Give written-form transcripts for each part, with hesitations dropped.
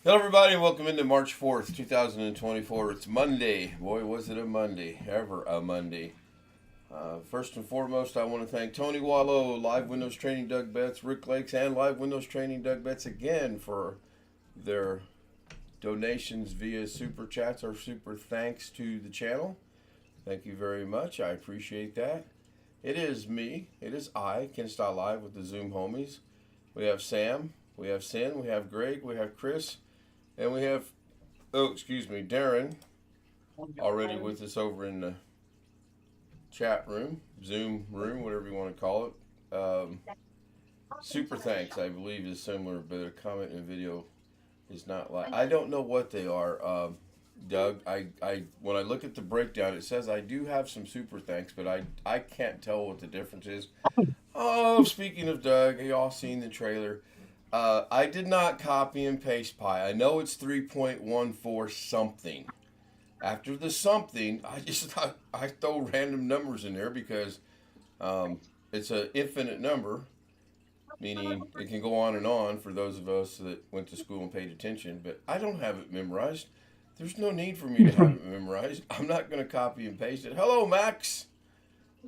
Hello, everybody, and welcome into March 4th, 2024. It's Monday. Boy, was it a Monday. Ever a Monday. First and foremost, I want to thank Tony Wallow, Live Windows Training Doug Betts, Rick Lakes, and Live Windows Training Doug Betts again for their donations via super chats or super thanks to the channel. Thank you very much. I appreciate that. It is me. It is I, Ken Style Live with the Zoom homies. We have Sam. We have Sin. We have Greg. We have Chris. And we have, Darren, already with us over in the chat room, Zoom room, whatever you want to call it. Super thanks, I believe, is similar, but a comment and video is not like. I don't know what they are, Doug. I when I look at the breakdown, it says I do have some super thanks, but I can't tell what the difference is. Oh, speaking of Doug, y'all seen the trailer? I did not copy and paste pi. I know it's 3.14 something. After the something, I throw random numbers in there because it's an infinite number, meaning it can go on for those of us that went to school and paid attention. But I don't have it memorized. There's no need for me to have it memorized. I'm not going to copy and paste it. Hello, Max.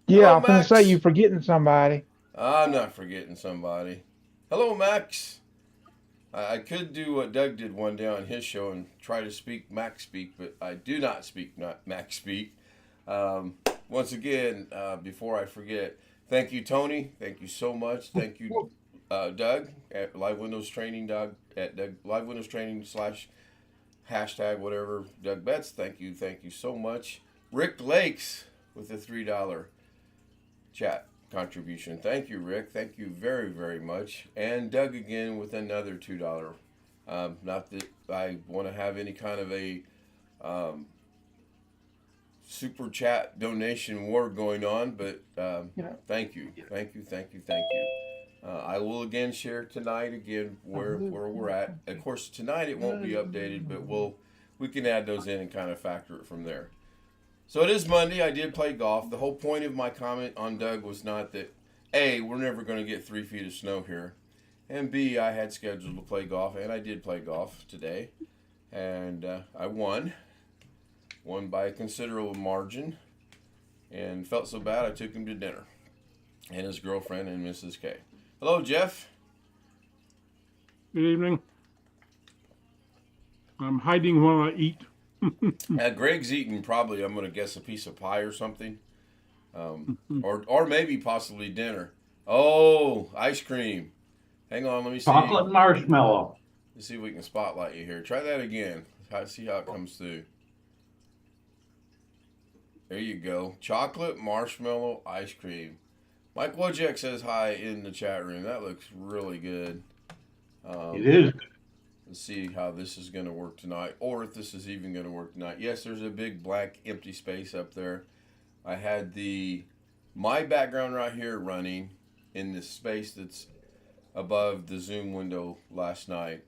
Yeah, Hello, I'm gonna Max. say you're forgetting somebody. I'm not forgetting somebody. Hello, Max. I could do what Doug did one day on his show and try to speak Max speak, but I do not speak Max speak. Once again, before I forget, thank you, Tony. Thank you so much. Thank you, Doug at Live Windows Training. Doug at Doug, Live Windows Training / hashtag whatever. Doug Betts. Thank you so much. Rick Lakes with a $3 chat contribution. Thank you, Rick. Thank you very, very much. And Doug again with another $2. Not that I want to have any kind of a super chat donation war going on, but thank you. I will again share tonight where we're at. Of course, tonight it won't be updated, but we can add those in and kind of factor it from there. So it is Monday. I did play golf. The whole point of my comment on Doug was not that, A, we're never going to get 3 feet of snow here, and B, I had scheduled to play golf, and I did play golf today, and I won by a considerable margin, and felt so bad I took him to dinner, and his girlfriend and Mrs. K. Hello, Jeff. Good evening. I'm hiding while I eat. Greg's eating probably, I'm going to guess, a piece of pie or something. Or maybe possibly dinner. Oh, ice cream. Hang on, let me see. Chocolate marshmallow. Let's see if we can spotlight you here. Try that again. See how it comes through. There you go. Chocolate marshmallow ice cream. Mike Wojciak says hi in the chat room. That looks really good. It is. Let's see how this is going to work tonight, or if this is even going to work tonight. Yes, there's a big black empty space up there. I had my background right here running in this space that's above the Zoom window last night,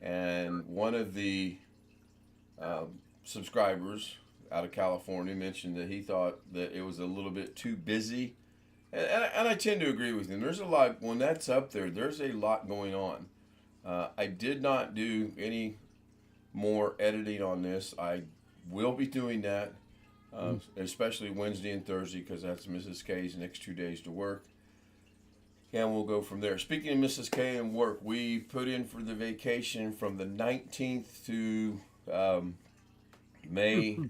and one of the subscribers out of California mentioned that he thought that it was a little bit too busy, and I tend to agree with him. There's a lot, when that's up there, there's a lot going on. I did not do any more editing on this. I will be doing that, especially Wednesday and Thursday, because that's Mrs. K's next 2 days to work. And we'll go from there. Speaking of Mrs. K and work, we put in for the vacation from the 19th to May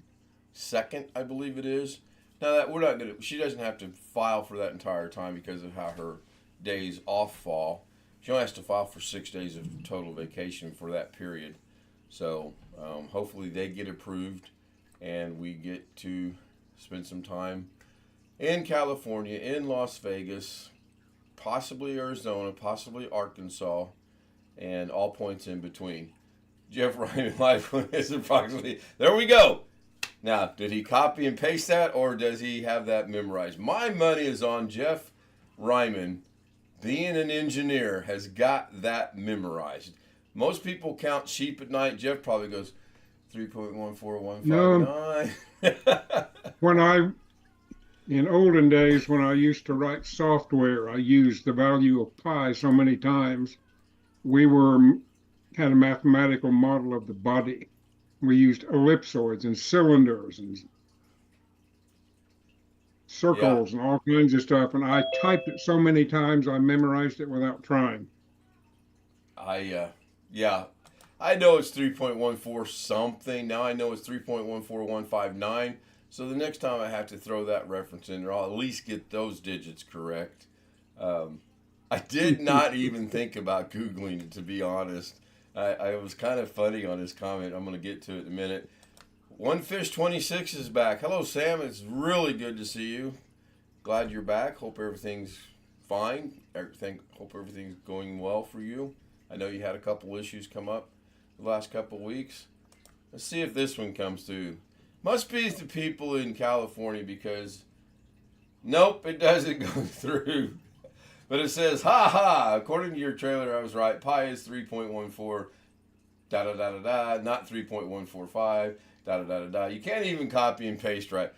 2nd, I believe it is. Now that we're not gonna, she doesn't have to file for that entire time because of how her days off fall. She only has to file for 6 days of total vacation for that period. So hopefully they get approved and we get to spend some time in California, in Las Vegas, possibly Arizona, possibly Arkansas, and all points in between. Jeff Ryman Live is approximately, there we go. Now, did he copy and paste that, or does he have that memorized? My money is on Jeff Ryman. Being an engineer has got that memorized. Most people count sheep at night. Jeff probably goes 3.14159. No. In olden days, when I used to write software, I used the value of pi so many times. We were had a mathematical model of the body. We used ellipsoids and cylinders and Yeah, circles and all kinds of stuff. And I typed it so many times I memorized it without trying. yeah, I know it's 3.14 something. Now I know it's 3.14159. So the next time I have to throw that reference in there, I'll at least get those digits correct. Um, I did not even think about Googling it, to be honest. I was kind of funny on his comment. I'm going to get to it in a minute. One Fish 26 is back. Hello, Sam. It's really good to see you. Glad you're back. Hope everything's fine. Hope everything's going well for you. I know you had a couple issues come up the last couple weeks. Let's see if this one comes through. Must be the people in California because nope, it doesn't go through. But it says, ha ha, according to your trailer, I was right. Pi is 3.14, da da da da da, not 3.145, da da da da da. You can't even copy and paste right.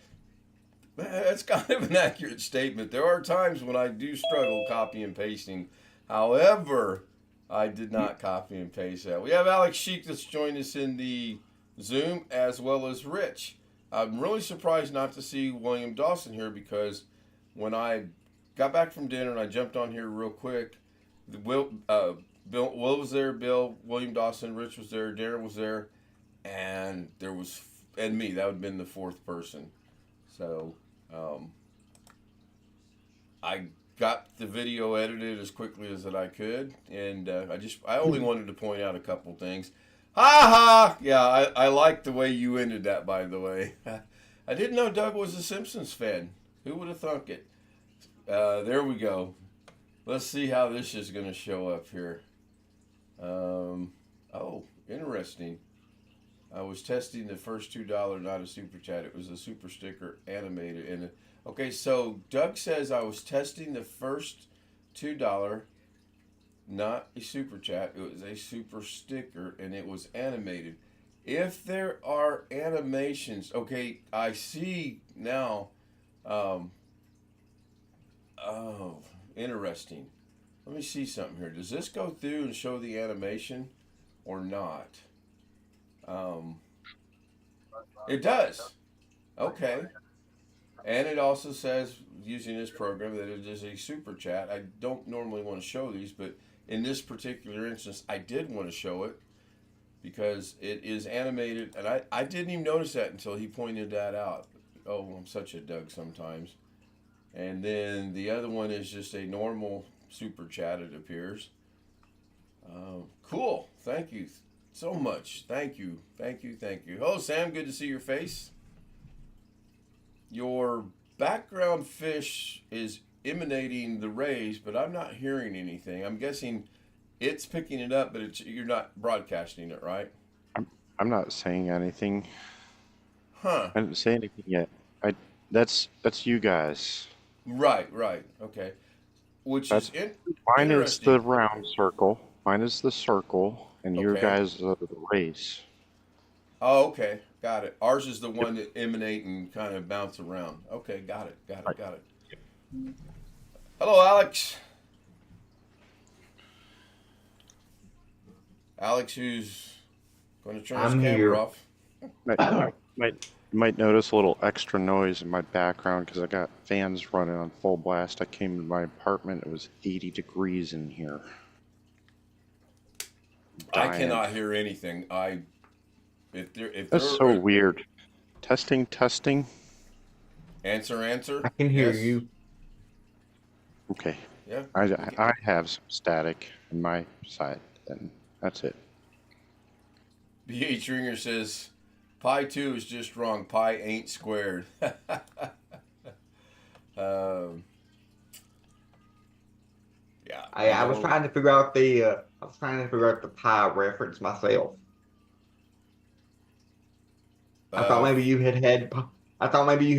That's kind of an accurate statement. There are times when I do struggle copy and pasting. However, I did not copy and paste that. We have Alex Sheik that's joined us in the Zoom, as well as Rich. I'm really surprised not to see William Dawson here because when I got back from dinner and I jumped on here real quick, Will was there, William Dawson, Rich was there, Darren was there, and me. That would have been the fourth person. So I got the video edited as quickly as that I could, and I only wanted to point out a couple things. Ha ha! Yeah, I like the way you ended that, by the way. I didn't know Doug was a Simpsons fan. Who would have thunk it? There we go. Let's see how this is going to show up here. Oh, interesting. I was testing the first $2, not a super chat. It was a super sticker animated. And okay, so Doug says I was testing the first $2, not a super chat. It was a super sticker, and it was animated. If there are animations, okay, I see now. Oh, interesting. Let me see something here. Does this go through and show the animation or not? It does. Okay. And it also says, using this program, that it is a super chat. I don't normally want to show these, but in this particular instance, I did want to show it because it is animated. And I didn't even notice that until he pointed that out. Oh, I'm such a Doug sometimes. And then the other one is just a normal super chat, it appears. Cool. Thank you so much. Thank you. Thank you. Thank you. Hello, Sam. Good to see your face. Your background fish is emanating the rays, but I'm not hearing anything. I'm guessing it's picking it up, but you're not broadcasting it, right? I'm not saying anything. Huh. I didn't say anything yet. That's you guys. Right. Okay. Which That's is mine is the interesting. round circle. Mine is the circle, and your Okay. guys are the race. Oh, okay. Got it. Ours is the one that emanate and kind of bounce around. Okay, got it. Right. Hello, Alex. Alex, who's going to turn his I'm camera here. off. You might notice a little extra noise in my background because I got fans running on full blast. I came to my apartment. It was 80 degrees in here. I Dying. cannot hear anything. If That's so weird. Testing. Answer. I can hear Yes. you. Okay. Yeah. I have some static on my side, and that's it. BH Ringer says, pi 2 is just wrong. Pi ain't squared. Yeah. I was trying to figure out the pi reference myself. I thought maybe you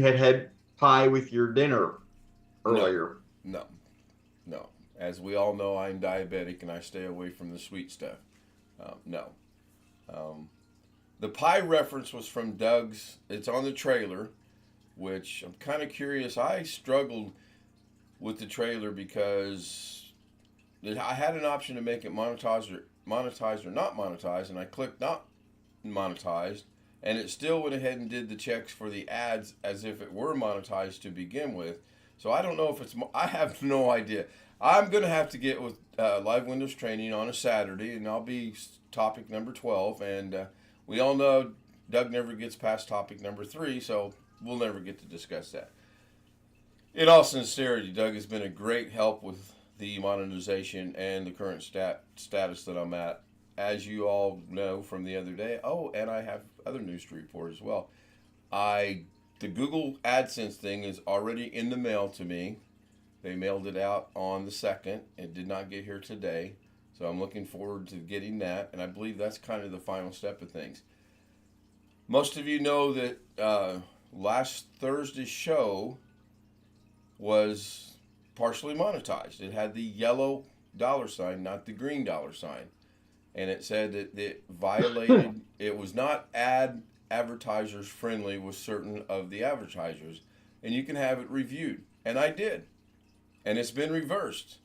had pie with your dinner earlier. No. As we all know, I'm diabetic and I stay away from the sweet stuff. No. The pie reference was from Doug's. It's on the trailer, which I'm kind of curious. I struggled with the trailer because I had an option to make it monetized or not monetized, and I clicked not monetized, and it still went ahead and did the checks for the ads as if it were monetized to begin with. So I don't know if it's, I have no idea. I'm going to have to get with Live Windows Training on a Saturday, and I'll be topic number 12, and we all know Doug never gets past topic number 3, so we'll never get to discuss that. In all sincerity, Doug has been a great help with the monetization and the current status that I'm at. As you all know from the other day, oh, and I have other news to report as well. The Google AdSense thing is already in the mail to me. They mailed it out on the 2nd. It did not get here today. So I'm looking forward to getting that, and I believe that's kind of the final step of things. Most of you know that last Thursday's show was partially monetized. It had the yellow $, not the green $. And it said that it violated, it was not advertisers friendly with certain of the advertisers. And you can have it reviewed. And I did. And it's been reversed.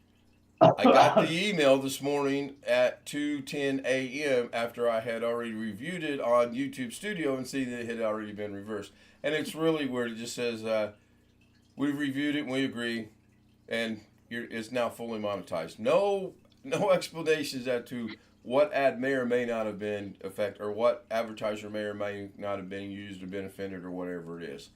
I got the email this morning at 2:10 a.m. after I had already reviewed it on YouTube Studio and see that it had already been reversed. And it's really weird. It just says, we've reviewed it and we agree. And it's now fully monetized. No explanations as to what ad may or may not have been affected, or what advertiser may or may not have been used or been offended, or whatever it is.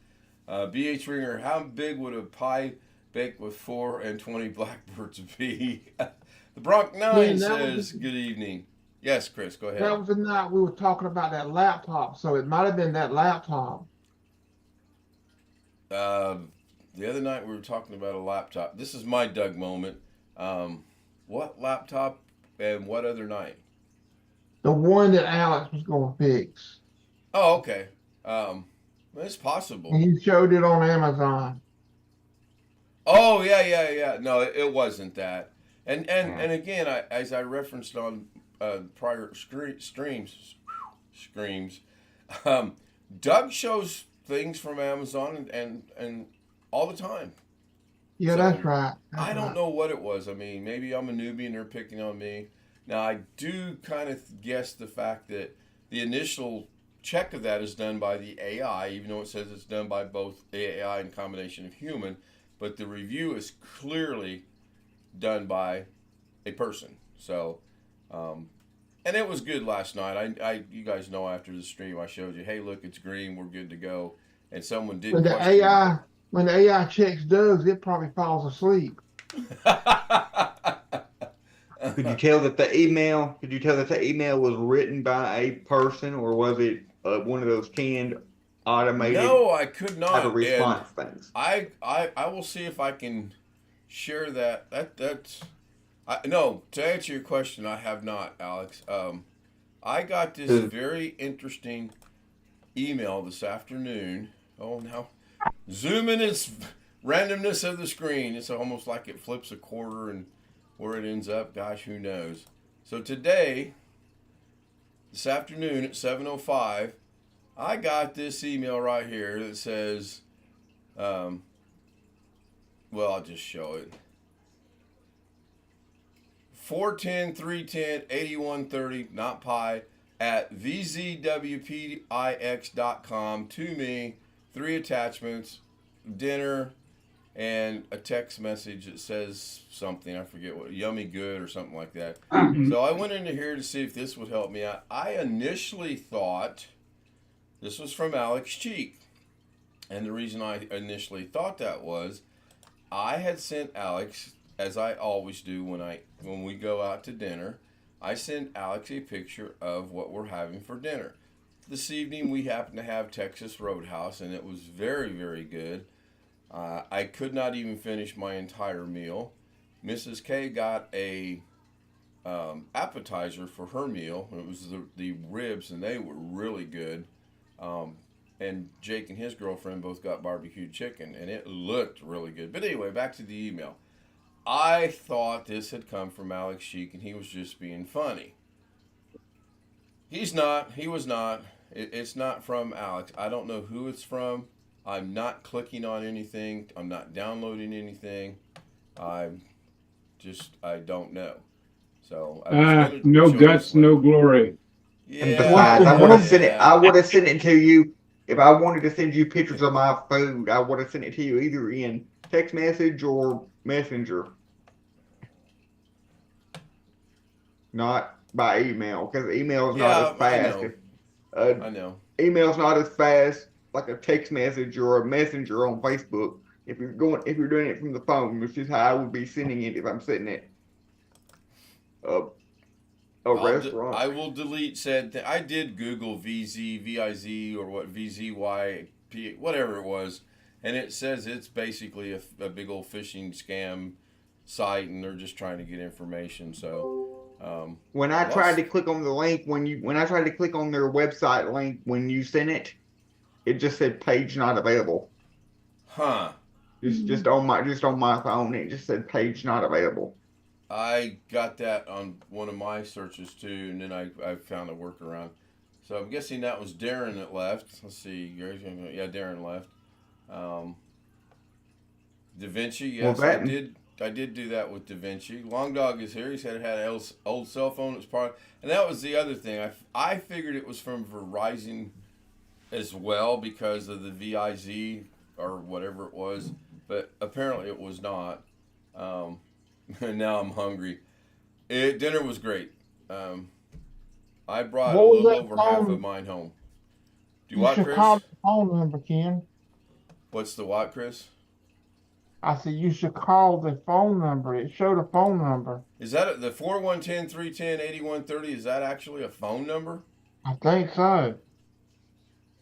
BH Ringer, how big would a pie baked with 4 and 20 blackbirds be? The Bronx 9 says, good evening. Yes, Chris, go ahead. That was the night we were talking about that laptop, so it might have been that laptop. The other night we were talking about a laptop. This is my Doug moment. What laptop and what other night? The one that Alex was going to fix. Oh, okay. It's possible. And you showed it on Amazon. Oh, yeah. No, it wasn't that. And again, as I referenced on prior streams, Doug shows things from Amazon and all the time. Yeah, So, that's right. I don't know what it was. I mean, maybe I'm a newbie and they're picking on me. Now, I do kind of guess the fact that the initial check of that is done by the AI, even though it says it's done by both AI and combination of human, but the review is clearly done by a person. So, and it was good last night. You guys know after the stream I showed you, hey, look, it's green, we're good to go. And someone did question. When the AI checks Doug's, it probably falls asleep. Could you tell that the email was written by a person, or was it one of those canned automated? No, I could not. Type of response things. I will see if I can share that. No, to answer your question, I have not, Alex. I got this very interesting email this afternoon. Oh, now zoom in its randomness of the screen. It's almost like it flips a quarter, and where it ends up, gosh, who knows. So today, this afternoon at 7:05, I got this email right here that says, well, I'll just show it. 410-310-8130, not pi, at vzwpix.com to me, 3 attachments, dinner, and a text message that says something, I forget what, yummy good or something like that. So I went into here to see if this would help me out. I initially thought, this was from Alex Cheek, and the reason I initially thought that was, I had sent Alex, as I always do when we go out to dinner, I send Alex a picture of what we're having for dinner. This evening we happen to have Texas Roadhouse, and it was very, very good. I could not even finish my entire meal. Mrs. K got a appetizer for her meal. It was the ribs, and they were really good. And Jake and his girlfriend both got barbecued chicken, and it looked really good. But anyway, back to the email. I thought this had come from Alex Sheik, and he was just being funny. He's not. He was not. It's not from Alex. I don't know who it's from. I'm not clicking on anything. I'm not downloading anything. I don't know. So I was gonna No show you guts, some. no glory. And Yeah, besides, I would have sent it. yeah. I would have sent it to you if I wanted to send you pictures of my food. I would have sent it to you either in text message or messenger, not by email, because email is not as Yeah, I fast. know. Uh, I know. email's not as fast like a text message or a messenger on Facebook. If you're doing it from the phone, which is how I would be sending it if I'm sitting at a restaurant. I will delete said thing. I did Google VIZ, or what VZYP, whatever it was, and it says it's basically a big old phishing scam site, and they're just trying to get information. So, When I tried to click on the link, when I tried to click on their website link when you sent it, it just said page not available. huh? Just on my phone, it just said page not available. I got that on one of my searches too, and then I found a workaround. So I'm guessing that was Darren that left. Let's see, yeah, Darren left. Da Vinci, yes, Well, I did do that with Da Vinci. Long Dog is here. He said it had an old cell phone. It's part, and that was the other thing. I figured it was from Verizon as well because of the VIZ or whatever it was, but apparently it was not. And now I'm hungry. Dinner was great. I brought a What was little that over half phone? of mine home. Do You what, should Chris? call the phone number, Ken. What's the what, Chris? I said you should call the phone number. It showed a phone number. Is that the 4110-310-8130? Is that actually a phone number? I think so.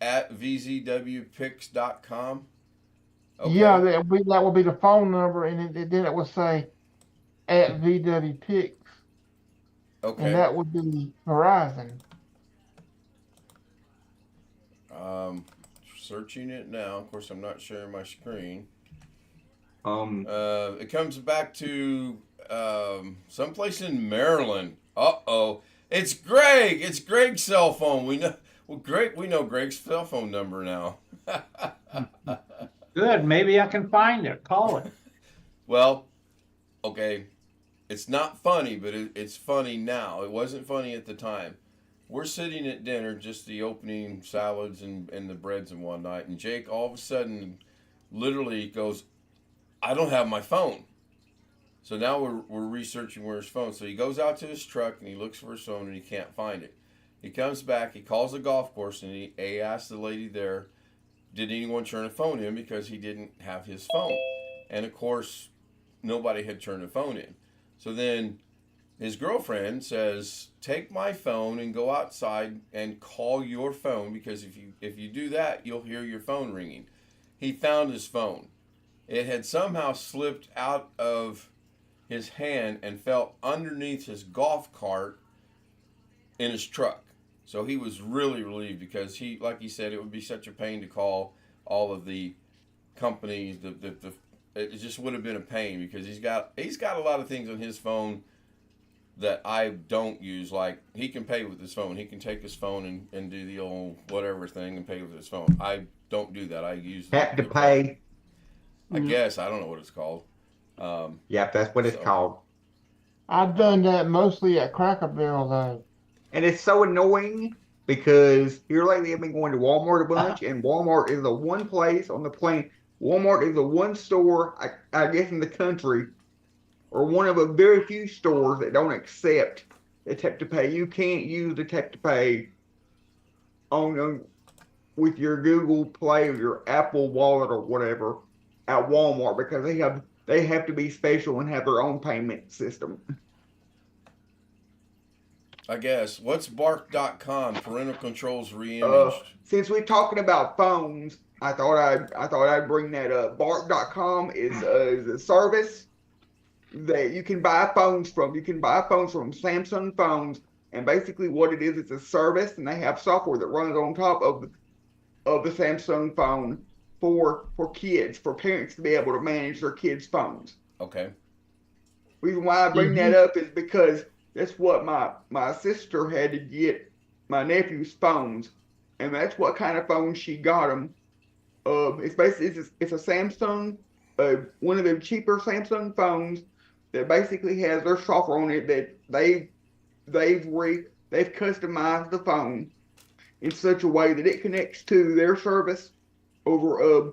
At vzwpix.com? Okay. Yeah, that would be the phone number, and then it would say at VW Picks, Okay. and that would be Verizon. Searching it now. Of course, I'm not sharing my screen. Um, It comes back to someplace in Maryland. Uh-oh. It's Greg. It's Greg's cell phone. We know. Well, we know Greg's cell phone number now. Good, maybe I can find it. Call it. Well, okay. It's not funny, but it's funny now. It wasn't funny at the time. We're sitting at dinner, just the opening salads and the breads and whatnot, and Jake all of a sudden literally goes, I don't have my phone. So now we're researching where his phone. So he goes out to his truck and he looks for his phone and he can't find it. He comes back, he calls the golf course, and he asks the lady there, did anyone turn a phone in, because he didn't have his phone. And of course, nobody had turned a phone in. So then his girlfriend says, take my phone and go outside and call your phone, because if you do that, you'll hear your phone ringing. He found his phone. It had somehow slipped out of his hand and fell underneath his golf cart in his truck. So he was really relieved, because like he said, it would be such a pain to call all of the companies. It just would have been a pain, because he's got a lot of things on his phone that I don't use. Like, he can pay with his phone. He can take his phone and do the old whatever thing and pay with his phone. I don't do that. I use tap to pay. I guess I don't know what it's called. Yep, that's what it's called. I've done that mostly at Cracker Barrel though. And it's so annoying because here lately I've been going to Walmart a bunch, and Walmart is the one place on the planet. Walmart is the one store, I guess, in the country, or one of a very few stores that don't accept the tap to pay. You can't use the tap to pay with your Google Play or your Apple Wallet or whatever at Walmart, because they have to be special and have their own payment system. I guess. What's bark.com? Parental controls reimaged. Since we're talking about phones, I thought I'd bring that up. Bark.com is a service that you can buy phones from. You can buy phones from Samsung phones, and basically what it is, it's a service, and they have software that runs on top of the Samsung phone for kids, for parents to be able to manage their kids' phones. Okay. Reason why I bring that up is because that's what my sister had to get my nephew's phones, and that's what kind of phone she got him. It's basically it's a Samsung, one of the cheaper Samsung phones that basically has their software on it that they've they've customized the phone in such a way that it connects to their service over a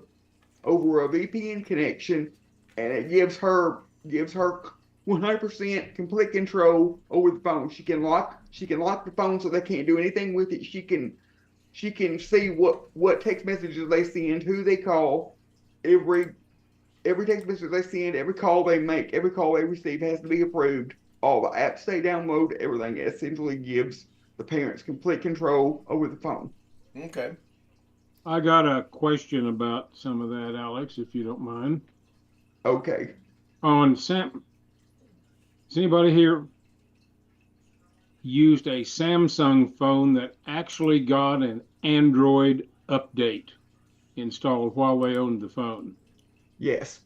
VPN connection, and it gives her 100% complete control over the phone. She can lock the phone so they can't do anything with it. She can see what text messages they send, who they call, every text message they send, every call they make, every call they receive has to be approved. All the apps they download, everything essentially gives the parents complete control over the phone. Okay. I got a question about some of that, Alex, if you don't mind. Okay. Has anybody here used a Samsung phone that actually got an Android update installed while they owned the phone? Yes.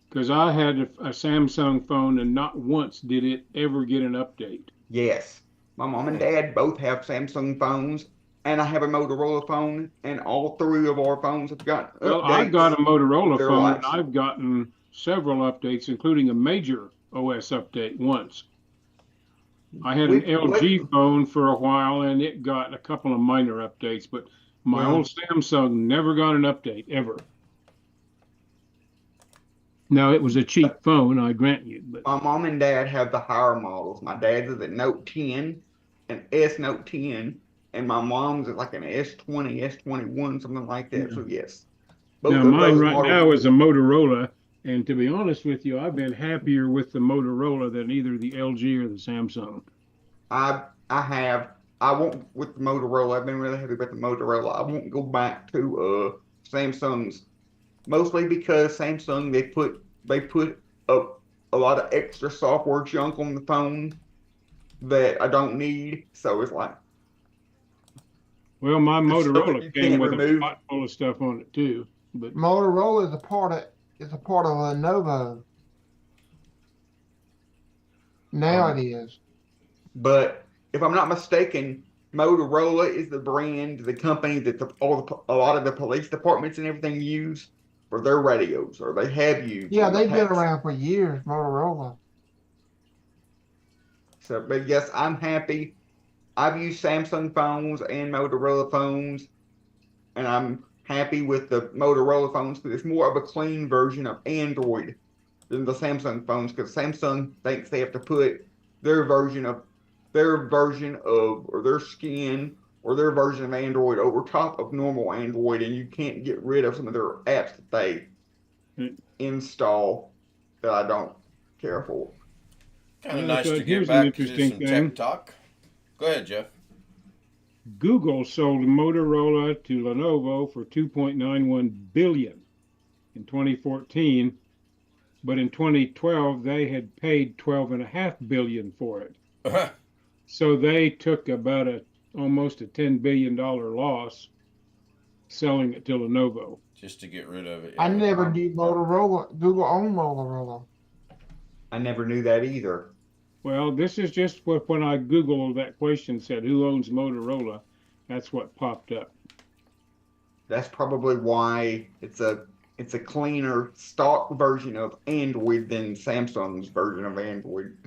Because I had a Samsung phone and not once did it ever get an update. Yes. My mom and dad both have Samsung phones, and I have a Motorola phone, and all three of our phones have got Well, I've got a updates. Motorola Their phone and lives. I've gotten several updates, including a major OS update once. I had an We've- LG phone for a while and it got a couple of minor updates, but my Well- old Samsung never got an update ever. Now, it was a cheap phone, I grant you, but My mom and dad have the higher models. My dad's is a Note 10, an S Note 10, and my mom's is like an S20, S21, something like that. So yes, both now of mine those right models. now is a Motorola. And to be honest with you, I've been happier with the Motorola than either the LG or the Samsung. I won't with the Motorola. I've been really happy with the Motorola. I won't go back to Samsung's, mostly because Samsung they put a lot of extra software junk on the phone that I don't need. So it's like Well, my It's stuff that Motorola you came can't with remove. a pot full of stuff on it too. But Motorola is a part of Lenovo. Now it is. But if I'm not mistaken, Motorola is the brand, the company that a lot of the police departments and everything use for their radios, or they have used. Yeah, in the they've been past. around for years, Motorola. So, but yes, I'm happy. I've used Samsung phones and Motorola phones, and I'm happy with the Motorola phones because it's more of a clean version of Android than the Samsung phones. Because Samsung thinks they have to put their version of or their skin or their version of Android over top of normal Android, and you can't get rid of some of their apps that they install that I don't care for. Kind of Yeah, nice so to get here's an back to interesting some thing. tech talk. Go ahead, Jeff. Google sold Motorola to Lenovo for $2.91 billion in 2014, but in 2012 they had paid $12.5 billion for it. So they took about almost a $10 billion loss selling it to Lenovo. Just to get rid of it. I yeah. never knew Motorola. Google owned Motorola. I never knew that either. Well, this is just when I Googled that question, said who owns Motorola, that's what popped up. That's probably why it's a cleaner stock version of Android than Samsung's version of Android.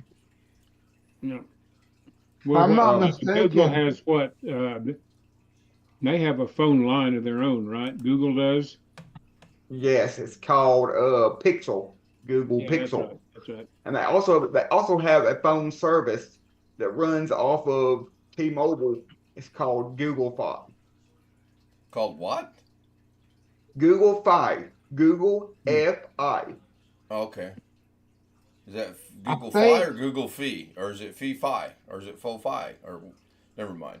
Yeah. Well, I'm not Google mistaken. has what? They have a phone line of their own, right? Google does. Yes, it's called Pixel, Google Yeah, Pixel. That's right. And they also have a phone service that runs off of T-Mobile. It's called Google Fi. Called what? Google Fi. Google Fi. Okay. Is that I Google Fi think- or Google Fee? Or is it Fee Fi? Or is it Fo Fi? Or never mind.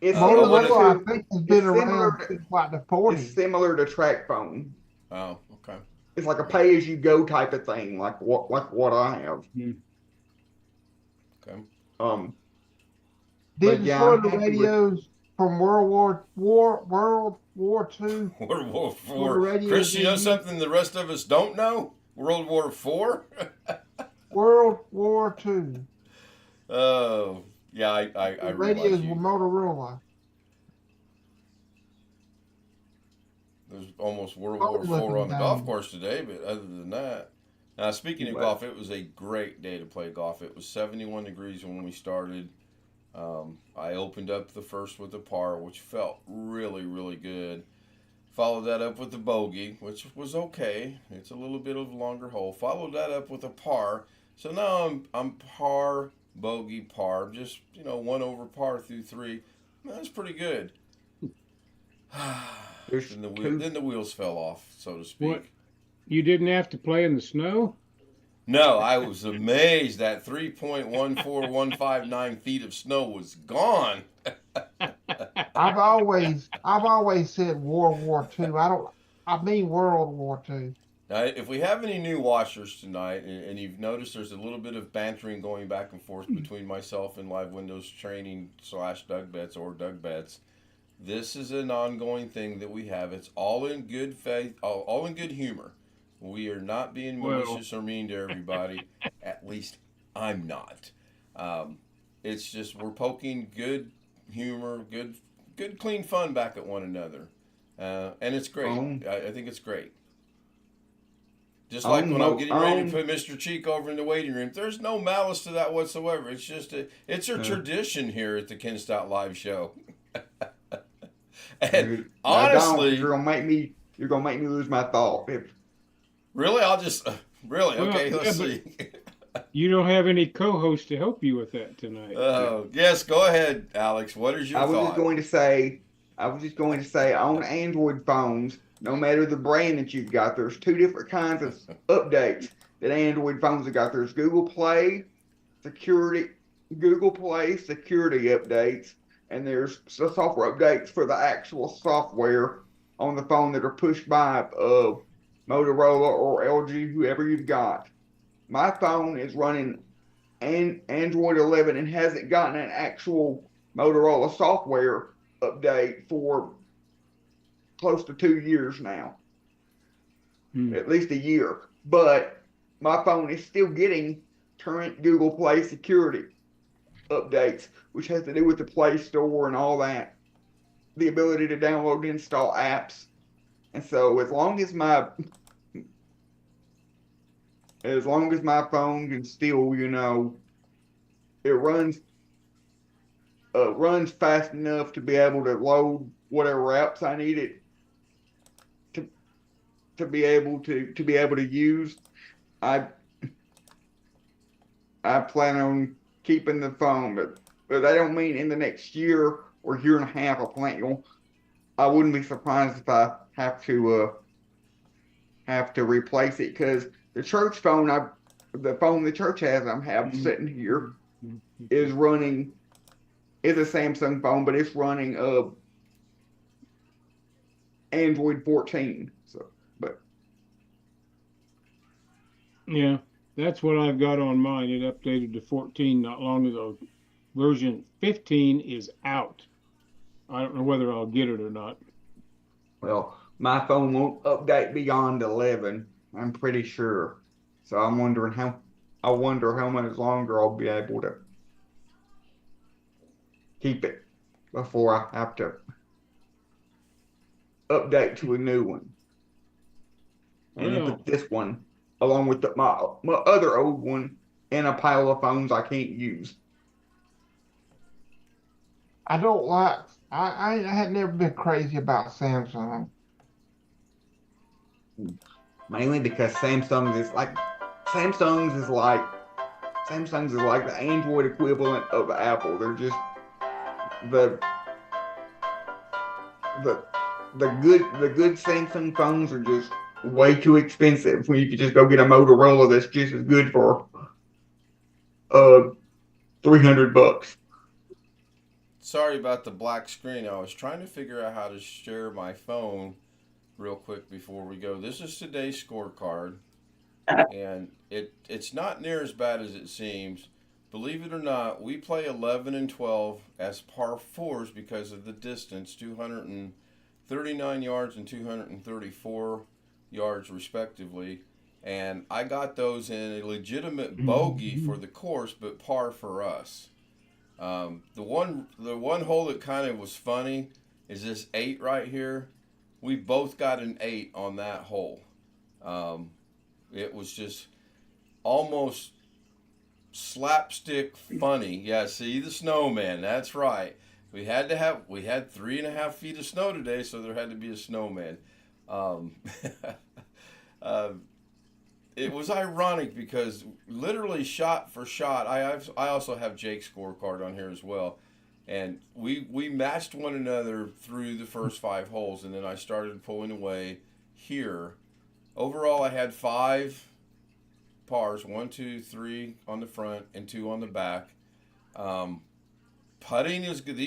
It's Motorola, similar I to think, has been it's similar around to- since like the it's 40s. similar to Track Phone. Oh, okay. It's like a pay-as-you-go type of thing, like what I have. Okay. Didn't yeah, some I'm of the happy with- radios from World War II, World War Well, Four. the radio Chris, you know is- something the rest of us don't know? World War Four? World War II. Oh, yeah, I The realize radios were you. Motorola. There's almost World Oh, War Four looking on the down. golf course today, but other than that, Speaking of Well- golf, it was a great day to play golf. It was 71 degrees when we started. I opened up the first with a par, which felt really, really good. Followed that up with a bogey, which was okay. It's a little bit of a longer hole. Followed that up with a par. So now I'm par, bogey, par. Just, 1 over par through 3. That's pretty good. There's Then the wheels fell off, so to speak. What? You didn't have to play in the snow? No, I was amazed that 3.14159 feet of snow was gone. I've always said World War II. I mean World War II. Now, if we have any new watchers tonight, and you've noticed there's a little bit of bantering going back and forth between myself and Live Windows Training / Doug Betts or Doug Betts, this is an ongoing thing that we have. It's all in good faith, all in good humor. We are not being malicious or mean to everybody. At least I'm not. It's just we're poking good humor, good clean fun back at one another, and it's great. I think it's great. Just like when I'm getting ready to put Mr. Cheek over in the waiting room, there's no malice to that whatsoever. It's just it's a tradition here at the Ken Stout Live Show. And honestly, you're gonna make me lose my thought. Really, okay. Well, Let's see. You don't have any co-host to help you with that tonight. Yes, go ahead, Alex. What is your I was thought? just going to say on Android phones, no matter the brand that you've got, there's 2 different kinds of updates that Android phones have got. There's Google Play security updates, and there's software updates for the actual software on the phone that are pushed by Motorola or LG, whoever you've got. My phone is running Android 11 and hasn't gotten an actual Motorola software update for close to 2 years now. At least a year. But my phone is still getting current Google Play security updates, which has to do with the Play Store and all that. The ability to download and install apps. And so as long as my phone can still, it runs fast enough to be able to load whatever apps I need it to be able to use. I plan on keeping the phone, but I don't mean in the next year or year and a half. I wouldn't be surprised if I have to replace it, because the church phone the phone the church has sitting here is a Samsung phone, but it's running Android 14. So, but Yeah, that's what I've got on mine. It updated to 14 not long ago. Version 15 is out. I don't know whether I'll get it or not. well, my phone won't update beyond 11. I'm pretty sure. So I wonder how much longer I'll be able to keep it before I have to update to a new one. And then put this one along with my other old one in a pile of phones I can't use. I had never been crazy about Samsung. Mainly because Samsung is like the Android equivalent of Apple. They're just the good Samsung phones are just way too expensive when you could just go get a Motorola that's just as good for $300. Sorry about the black screen. I was trying to figure out how to share my phone real quick before we go. This is today's scorecard, and it's not near as bad as it seems. Believe it or not, we play 11 and 12 as par 4s because of the distance, 239 yards and 234 yards respectively. And I got those in a legitimate bogey for the course, but par for us. The one hole that kind of was funny is this 8 right here. We both got an 8 on that hole. It was just, almost slapstick funny. Yeah, see the snowman. That's right. We had 3.5 feet of snow today, so there had to be a snowman. Um, it was ironic because literally shot for shot, I also have Jake's scorecard on here as well, and we matched one another through the first 5 holes, and then I started pulling away here. Overall, I had 5 pars, 1, 2, 3 on the front and 2 on the back. Putting is good.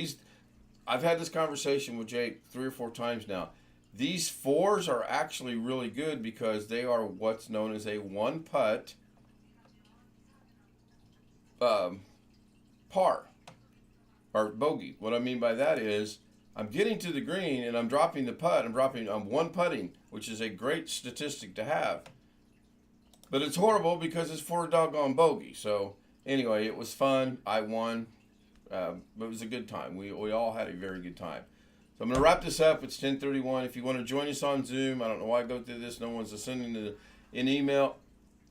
I've had this conversation with Jake 3 or 4 times now. These 4s are actually really good because they are what's known as a 1-putt par or bogey. What I mean by that is I'm getting to the green and I'm dropping the putt. I'm 1-putting, which is a great statistic to have. But it's horrible because it's for a doggone bogey. So anyway, it was fun. I won. But it was a good time. We all had a very good time. So I'm going to wrap this up. It's 10:31. If you want to join us on Zoom, I don't know why I go through this. No one's sending an email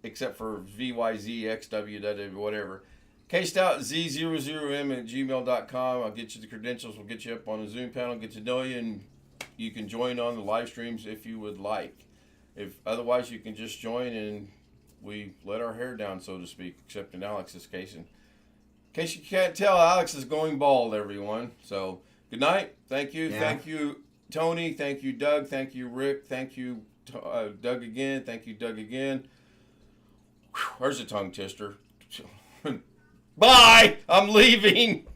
except for VYZXWW, whatever. KStoutZ00M@gmail.com. I'll get you the credentials. We'll get you up on the Zoom panel, get to know you, and you can join on the live streams if you would like. If otherwise, you can just join and we let our hair down, so to speak, except in Alex's case. In case you can't tell, Alex is going bald, everyone. So good night. Thank you. Yeah. Thank you, Tony. Thank you, Doug. Thank you, Rick. Thank you, Doug again. Thank you, Doug again. Whew, there's a tongue twister. Bye. I'm leaving.